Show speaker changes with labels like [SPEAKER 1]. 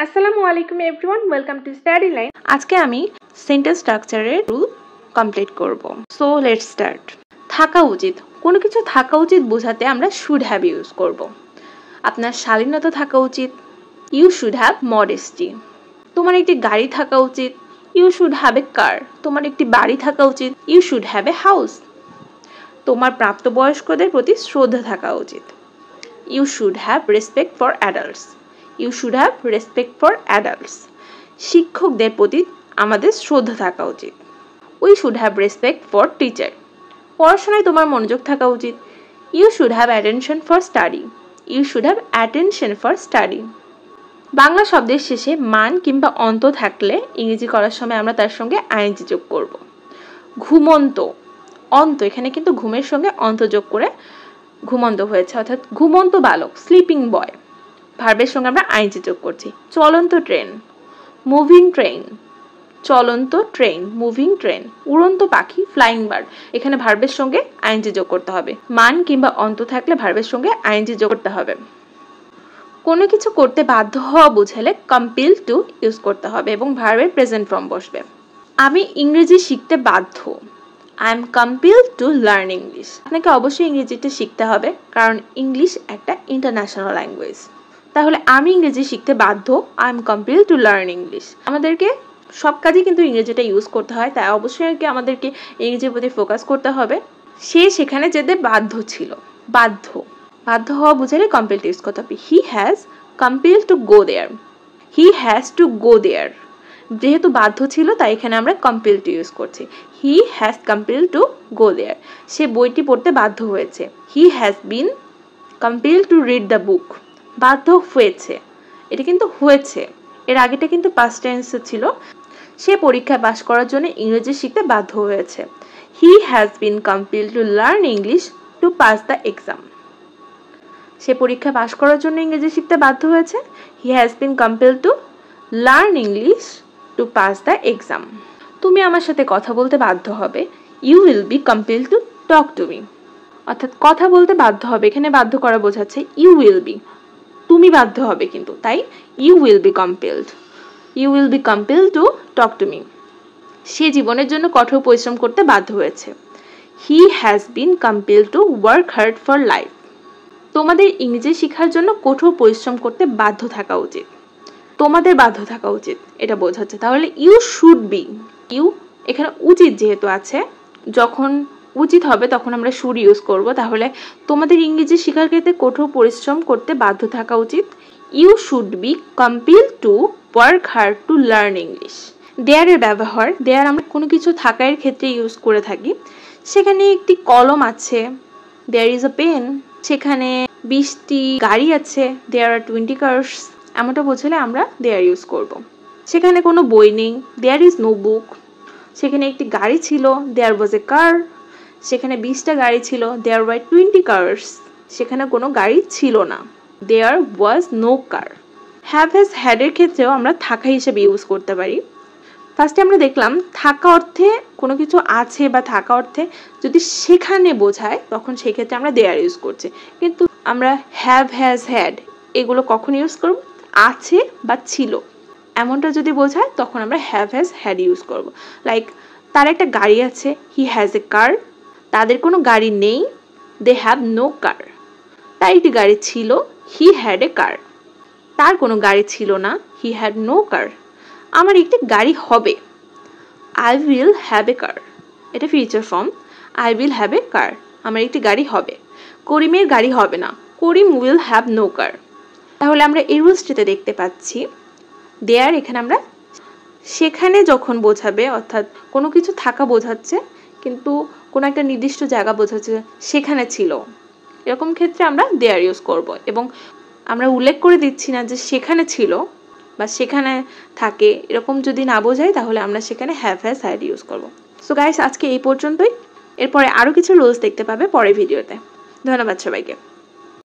[SPEAKER 1] আসসালামু আলাইকুম everyone, welcome to study line. আজকে আমি সেন্টেন্স স্ট্রাকচারের রুল কমপ্লিট করব। So let's start. থাকা উচিত, কোনো কিছু থাকা উচিত বোঝাতে আমরা শুড হ্যাভ ইউজ করব। আপনার শালীনতা থাকা উচিত, ইউ শুড হ্যাভ মডেস্টি। তোমার একটি গাড়ি থাকা উচিত, you should have a car. তোমার একটি বাড়ি থাকা উচিত, you should have a house. তোমার প্রাপ্তবয়স্কদের প্রতি শ্রদ্ধা থাকা উচিত, you should have respect for adults. You should have respect for adults. শিক্ষকদের প্রতি আমাদের শ্রদ্ধা থাকা উচিত, we should have respect for teacher. পড়াশোনায় তোমার মনোযোগ থাকা উচিত, you should have attention for study. You should have attention for study. Bangla শব্দের শেষে মান কিংবা অন্ত থাকলে ইংরেজি করার সময় আমরা তার সঙ্গে আইএনজি যোগ করব। ঘুমন্ত, অন্ত, এখানে কিন্তু ঘুমের সঙ্গে অন্ত যোগ করে ঘুমন্ত হয়েছে, অর্থাৎ ঘুমন্ত বালক, স্লিপিং বয়। ভার্বের সঙ্গে আমরা আইএনজি যোগ করছি। চলন্ত ট্রেন, মুভিং ট্রেন। চলন্ত ট্রেন, মুভিং ট্রেন। উড়ন্ত পাখি, ফ্লাইং বার্ড। এখানে ভার্বের সঙ্গে আইএনজি যোগ করতে হবে। মান কিংবা অন্ত থাকলে ভার্বের সঙ্গে আইএনজি যোগ করতে হবে। কোনো কিছু করতে বাধ্য হওয়া বোঝালে কম্পেল টু ইউজ করতে হবে এবং ভার্বের প্রেজেন্ট ফর্ম বসবে। আমি ইংরেজি শিখতে বাধ্য, I am compelled to learn English. আপনাকে অবশ্যই ইংরেজিটা শিখতে হবে, কারণ ইংলিশ একটা ইন্টারন্যাশনাল ল্যাঙ্গুয়েজ। তাহলে আমি ইংরেজি শিখতে বাধ্য, I am compelled to learn English. আমাদেরকে সব কাজে কিন্তু ইংরেজিটা ইউজ করতে হয়, তাই অবশ্যই আমাদেরকে ইংরেজির প্রতি ফোকাস করতে হবে। সে সেখানে যেতে বাধ্য ছিল, বাধ্য, বাধ্য হওয়া বোঝালে কম্পেলড ইউজ করতে হবে। He has compelled to go there, he has to go there. যেহেতু বাধ্য ছিল তাই এখানে আমরা কম্পেল টু ইউজ করছি। He has compel to go there. সে বইটি পড়তে বাধ্য হয়েছে, he has been compel to read the book. বাধ্য হয়েছে, এটা কিন্তু হয়েছে, এর আগেটা কিন্তু পাস্ট টেন্সে ছিল। সে পরীক্ষায় পাশ করার জন্য ইংরেজি শিখতে বাধ্য হয়েছে, he has been compel to learn English to pass the exam. সে পরীক্ষায় পাশ করার জন্য ইংরেজি শিখতে বাধ্য হয়েছে, he has been compel to learn English to pass the exam. তুমি আমার সাথে কথা বলতে বাধ্য হবে, you will be compel to talk to me. অর্থাৎ কথা বলতে বাধ্য হবে, এখানে বাধ্য করা বোঝাচ্ছে ইউ উইল বি, তুমি বাধ্য হবে কিন্তু, তাই you will be compelled, you will be compelled to talk to me. সে জীবনের জন্য কঠোর পরিশ্রম করতে বাধ্য হয়েছে, he has been compelled to work hard for life. তোমাদের ইংরেজি শেখার জন্য কঠোর পরিশ্রম করতে বাধ্য থাকা উচিত, তোমাদের বাধ্য থাকা উচিত এটা বোঝাচ্ছে। তাহলে ইউ শুড বি, ইউ এখানে উচিত যেহেতু আছে, যখন উচিত হবে তখন আমরা শুড ইউজ করব। তাহলে তোমাদের ইংরেজি শেখার ক্ষেত্রে কঠোর পরিশ্রম করতে বাধ্য থাকা উচিত, you should be compelled to work hard to learn English. দেয়ারের ব্যবহার, দেয়ার আমরা কোনো কিছু থাকার ক্ষেত্রে ইউজ করে থাকি। সেখানে একটি কলম আছে, দেয়ার ইজ আ পেন। সেখানে 20টি গাড়ি আছে, দেয়ার আর 20 কার্স। এমনটা বোঝালে আমরা দেয়ার ইউজ করব। সেখানে কোনো বই নেই, দেয়ার ইজ নো বুক। সেখানে একটি গাড়ি ছিল, দেয়ার ওয়াজ এ কার। সেখানে 20টা গাড়ি ছিল, দেয়ার ওয়ার 20 কার্স। সেখানে কোনো গাড়ি ছিল না, there was no car. Have has had এর ক্ষেত্রেও আমরা থাকা হিসেবে ইউজ করতে পারি। ফার্স্টে আমরা দেখলাম থাকা অর্থে কোনো কিছু আছে বা থাকা অর্থে যদি সেখানে বোঝায় তখন সেক্ষেত্রে আমরা দেয়ার ইউজ করছি। কিন্তু আমরা হ্যাভ হ্যাজ হ্যাড এগুলো কখন ইউজ করব, আছে বা ছিল এমনটা যদি বোঝায় তখন আমরা হ্যাভ হ্যাজ হ্যাড ইউজ করব। লাইক তার একটা গাড়ি আছে, হি হ্যাজ এ কার। তাদের কোনো গাড়ি নেই, দে হ্যাভ নো কার। তার একটি গাড়ি ছিল, হি হ্যাড এ কার। তার কোনো গাড়ি ছিল না, হি হ্যাড নো কার। আমার একটি গাড়ি হবে, I will have a car. এটা future form, I will have a car. আমার একটি গাড়ি হবে। করিমের গাড়ি হবে না, Karim will have no car. তাহলে আমরা এই রুলসটিতে দেখতে পাচ্ছি দেয়ার এখানে আমরা সেখানে যখন বোঝাবে, অর্থাৎ কোনো কিছু থাকা বোঝাচ্ছে কিন্তু কোনো একটা নির্দিষ্ট জায়গা বোঝাচ্ছে সেখানে ছিল, এরকম ক্ষেত্রে আমরা দেয়ার ইউজ করব। এবং আমরা উল্লেখ করে দিচ্ছি না যে সেখানে ছিল বা সেখানে থাকে, এরকম যদি না বোঝাই তাহলে আমরা সেখানে হ্যাভ হ্যাজ হ্যাড ইউজ করব। সো গাইস, আজকে এই পর্যন্তই। এরপরে আরও কিছু রুলস দেখতে পাবে পরের ভিডিওতে। ধন্যবাদ সবাইকে।